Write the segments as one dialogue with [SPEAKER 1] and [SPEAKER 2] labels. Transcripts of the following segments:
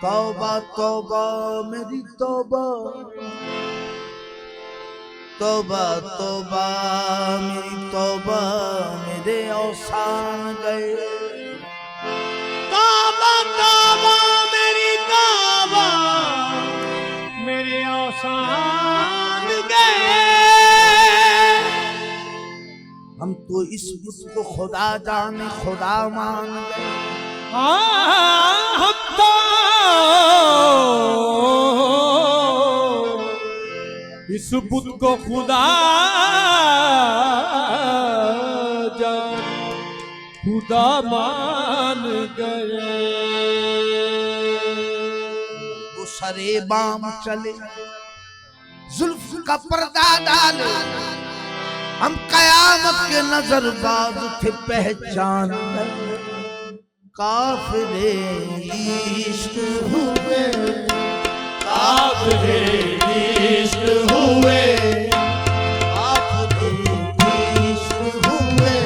[SPEAKER 1] तौबा तौबा मेरी तौबा, तौबा तौबा मेरी तौबा, मेरे औसान गए।
[SPEAKER 2] तौबा तौबा मेरी तौबा, मेरे औसान गए।
[SPEAKER 1] हम तो इस बुत को खुदा जाने खुदा मान गए।
[SPEAKER 2] हम तो इस बुत को खुदा जान खुदा मान गए।
[SPEAKER 1] वो सरे बाम चले, जुल्फ का पर्दा डाले, हम कयामत के नजरबाज थे पहचान। काफिरे इश्क हुए,
[SPEAKER 2] काफिरे इश्क हुए,
[SPEAKER 1] काफिरे इश्क हुए,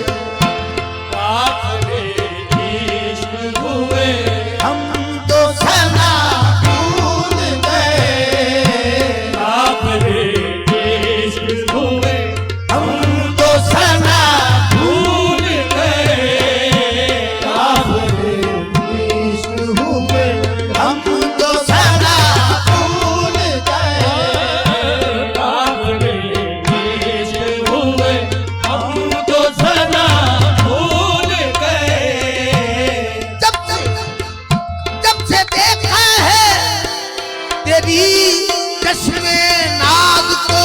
[SPEAKER 2] काफिरे इश्क हुए।
[SPEAKER 1] हम तो सना भूल गए।
[SPEAKER 2] काफिरे इश्क हुए,
[SPEAKER 1] हम तो सना
[SPEAKER 2] भूल गए।
[SPEAKER 1] काफिरे इश्क हुए, हम तो सना भूल गए।
[SPEAKER 2] काफिरे इश्क हुए, हम तो सना भूल गए।
[SPEAKER 1] जब से देखा है तेरी चश्मे नाज को,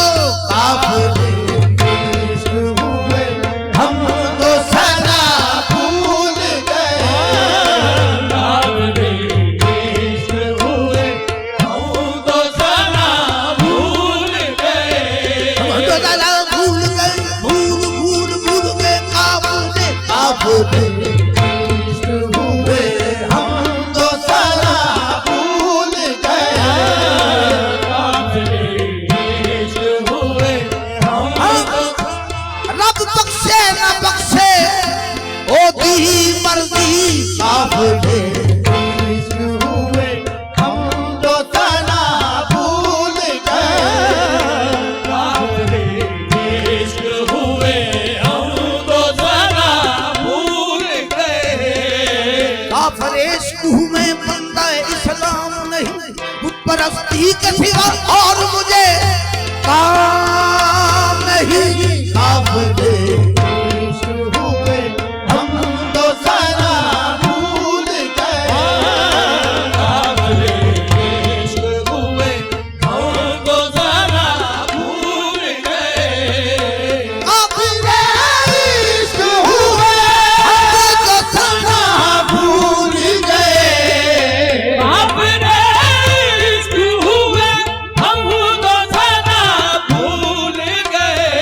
[SPEAKER 1] काफिरे इश्क हुए, हम तो सना भूल गए।
[SPEAKER 2] काफिरे इश्क हुए, हम तो सना भूल गए।
[SPEAKER 1] हम तो सना भूल गए, भूल भूल भूल गए। काफिरे इश्क हुए, हम तो सना भूल गए।
[SPEAKER 2] काफिरे इश्क हुए, हम तो
[SPEAKER 1] रब बख्शे न बख्शे ओ दी मर्जी। काफिरे इश्क हुए, हम तो सना भूल गए।
[SPEAKER 2] काफिरे इश्क हुए, हम तो सना भूल गए।
[SPEAKER 1] काफिरे इश्क हुए, बंदा इस्लाम नहीं, बुत परस्ती के सिवा और मुझे काम नहीं। काफिरे इश्क हुए, हम तो सना भूल गए।
[SPEAKER 2] काफिरे इश्क हुए, हम तो सना भूल गए।
[SPEAKER 1] काफिरे इश्क हुए, हम तो सना भूल गए।
[SPEAKER 2] काफिरे इश्क हुए, हम तो सना भूल गए।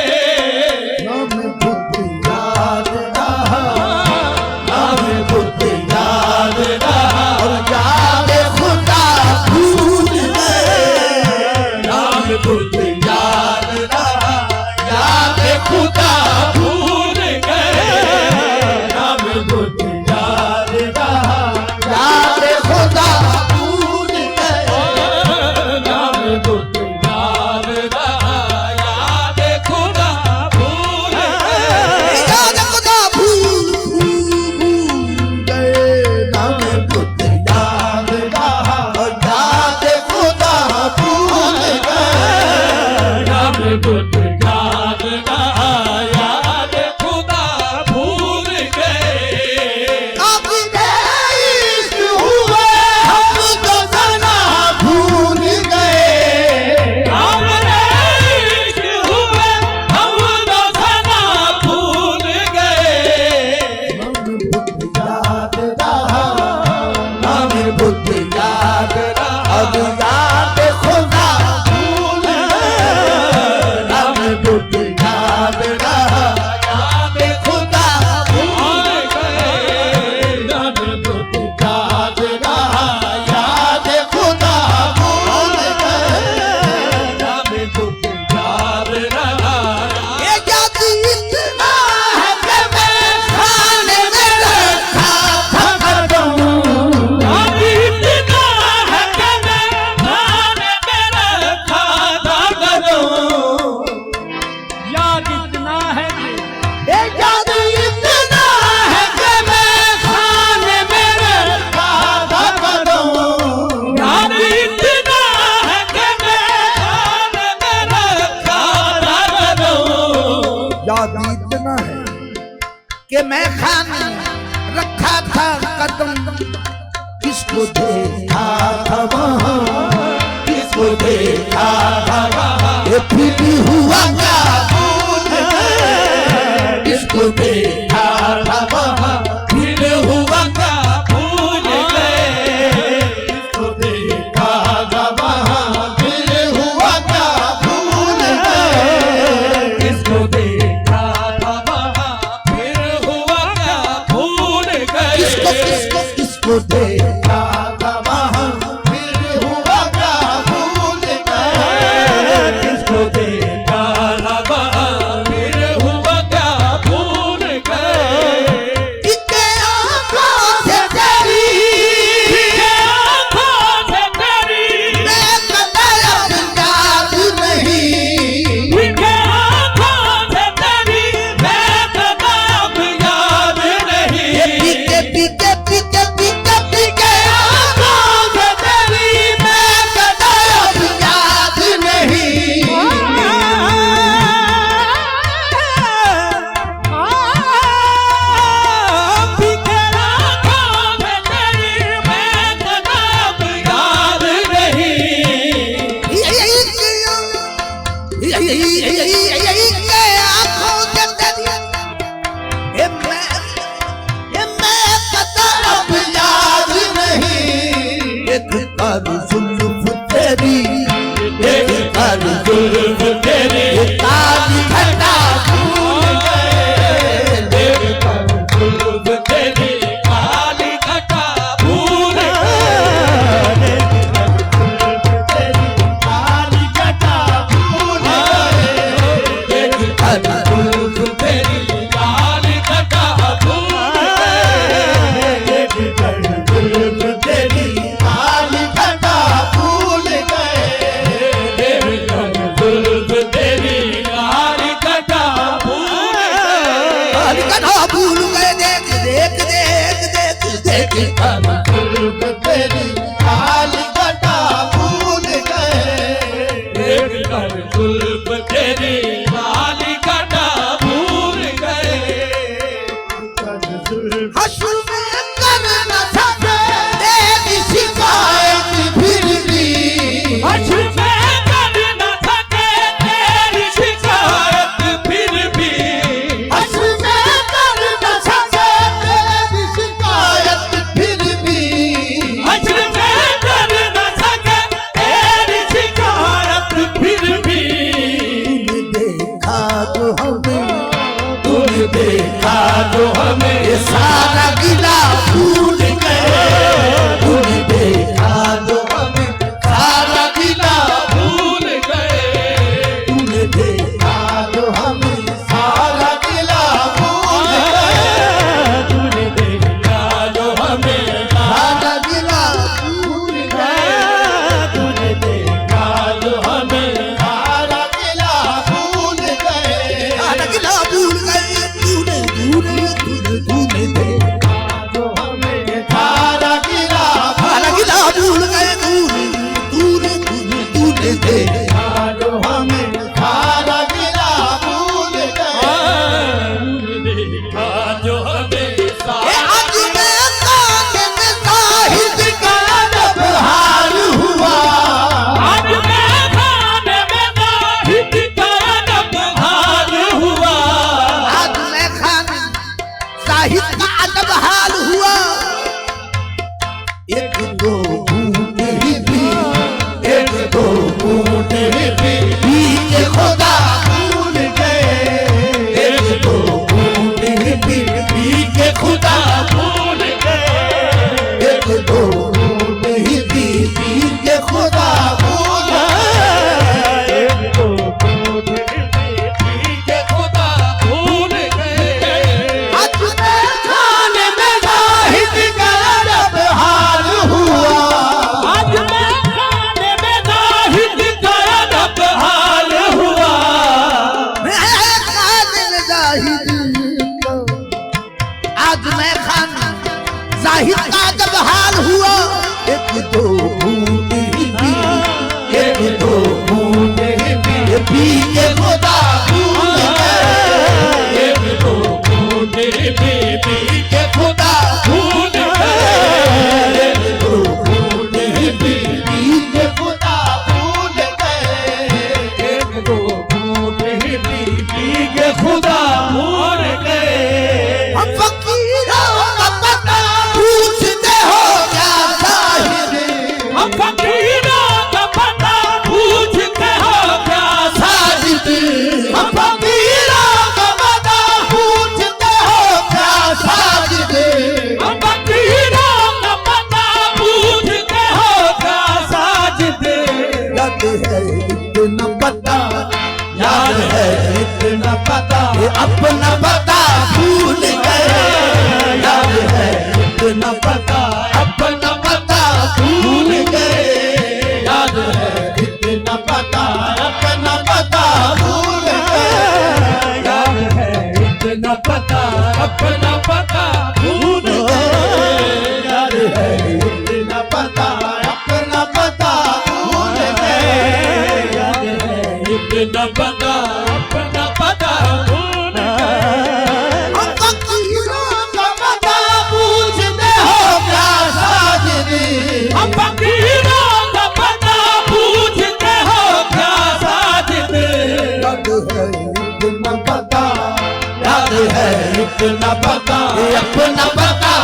[SPEAKER 1] मैं खाने रखा था कदम, किसको देखा था वहाँ, किसको देखा था वहाँ, ये फिर हुआ क्या भूल गए, किसको देखा था वहाँ,
[SPEAKER 2] फिर हुआ क्या भूल गए,
[SPEAKER 1] किसको देखा था वहाँ, फिर हुआ क्या भूल गए,
[SPEAKER 2] किसको देखा था वहाँ, फिर हुआ क्या भूल गए,
[SPEAKER 1] किसको देखा था वहाँ, फिर हुआ क्या भूल गए,
[SPEAKER 2] किसको देखा था वहाँ, फिर हुआ क्या भूल गए,
[SPEAKER 1] किसके आँखों से तेरी
[SPEAKER 2] आँखों से तेरी
[SPEAKER 1] मैं कदर याद नहीं,
[SPEAKER 2] पीछे आँखों से तेरी मैं कदम याद नहीं,
[SPEAKER 1] पीके पीके पीके पीके पीके आँखों से तेरी मैं कदर याद नहीं,
[SPEAKER 2] पीछे आँखों से तेरी मैं कदम याद नहीं,
[SPEAKER 1] यही के आँखों से तेरी ये मैं कदर याद नहीं, एक कर जुल्फ तेरी, एक कर
[SPEAKER 2] जुल्फ तेरी
[SPEAKER 1] ये काली घटा भूल गए,
[SPEAKER 2] जुल्फ तेरी काली घटा भूल गए,
[SPEAKER 1] काली घटा भूल गए,
[SPEAKER 2] कर जुल्फ तेरी काली घटा भूल गए,
[SPEAKER 1] जुल्फ तेरी काली घटा भूल गए,
[SPEAKER 2] जुल्फ तेरी काली घटा भूल गए,
[SPEAKER 1] काली घटा भूल गए, देख देख देख देख देख जुल्फ तेरी काली घटा भूल गए,
[SPEAKER 2] जुल्फ तेरी काली घटा भूल गए,
[SPEAKER 1] हश्र में कर न सके तेरी शिकायत फिर भी,
[SPEAKER 2] हश्र में कर न सके तेरी शिकायत फिर भी,
[SPEAKER 1] हश्र में कर न सके तेरी शिकायत फिर भी,
[SPEAKER 2] हश्र में कर न सके तेरी शिकायत फिर भी,
[SPEAKER 1] तूने देखा तो हमें,
[SPEAKER 2] तूने देखा तो हमें
[SPEAKER 1] ये सारा गिला भूल गए, तूने देखा तो हमें सारा गिला,
[SPEAKER 2] भूल गए,
[SPEAKER 1] तूने देखा तो हमें सारा गिला भूल गए,
[SPEAKER 2] तूने देखा तो हमें
[SPEAKER 1] सारा गिला भूल गए,
[SPEAKER 2] तूने देखा तो हमें
[SPEAKER 1] सारा गिला भूल गए, सारा गिला भूल गए, तूने तूने तूने तूने देखा तो हमें सारा गिला भूल गए, तूने तूने तूने तूने देखा तो हमें सारा गिला भूल गए,
[SPEAKER 2] देखा जो हमें
[SPEAKER 1] ये आज मैं कांटे में साहिब का जब हाल हुआ,
[SPEAKER 2] आज मैं खाने में नाहिद का अदब हाल हुआ,
[SPEAKER 1] आज मैं खाने साहिब का अदब हाल हुआ, एक दो बूंद ही भी, एक दो बूंद ही भी, पी के खुदा भूल गए, एक दो बूंद ही भी, पी के खुदा
[SPEAKER 2] भूल गए,
[SPEAKER 1] एक दो बूंद ही भी, पी के खुदा भूल गए,
[SPEAKER 2] के खुदा भूल गए,
[SPEAKER 1] आज मैं खाने में जाहिद का अदब हाल हुआ,
[SPEAKER 2] आज मैं खाने में नाहिद का अदब हाल हुआ,
[SPEAKER 1] मैं खाने में जाहिद आज मैं खाने जाहिद का अदब हाल हुआ, एक दो बूंद ही पी, एक दो बूंद ही पी, पी के खुदा भूल गए,
[SPEAKER 2] एक दो बूंद भी बीबी के खुदा भूल गए।
[SPEAKER 1] बूढ़े बीबी के खुदा भूल गए।
[SPEAKER 2] एक दो बूढ़े बीबी के खुदा भूल गए।
[SPEAKER 1] हम फकीरों का पता पूछते हो क्या साहिब?
[SPEAKER 2] हम फकीरों का पता पूछते हो क्या साजिद?
[SPEAKER 1] हम फकीरों का पता पूछते हो क्या साजिद?
[SPEAKER 2] हम फकीरों का पता पूछते हो क्या साजिद?
[SPEAKER 1] याद है इतना पता,
[SPEAKER 2] याद है इतना पता,
[SPEAKER 1] ये अपना पता भूल गए। याद है इतना पता, अपना पता भूल गए।
[SPEAKER 2] याद है
[SPEAKER 1] इतना पता, अपना पता भूल गए।
[SPEAKER 2] याद है इतना पता, अपना पता भूल गए।
[SPEAKER 1] याद है इतना पता, अपना पता भूल गए।
[SPEAKER 2] याद है इतना पता, अपना पता भूल गए।
[SPEAKER 1] हम फकीरों का पता पूछते हो क्या साजिद?
[SPEAKER 2] हम फकीरों का पता पूछते हो क्या साजिद?
[SPEAKER 1] याद है इतना पता, याद है इतना पता, ये अपना पता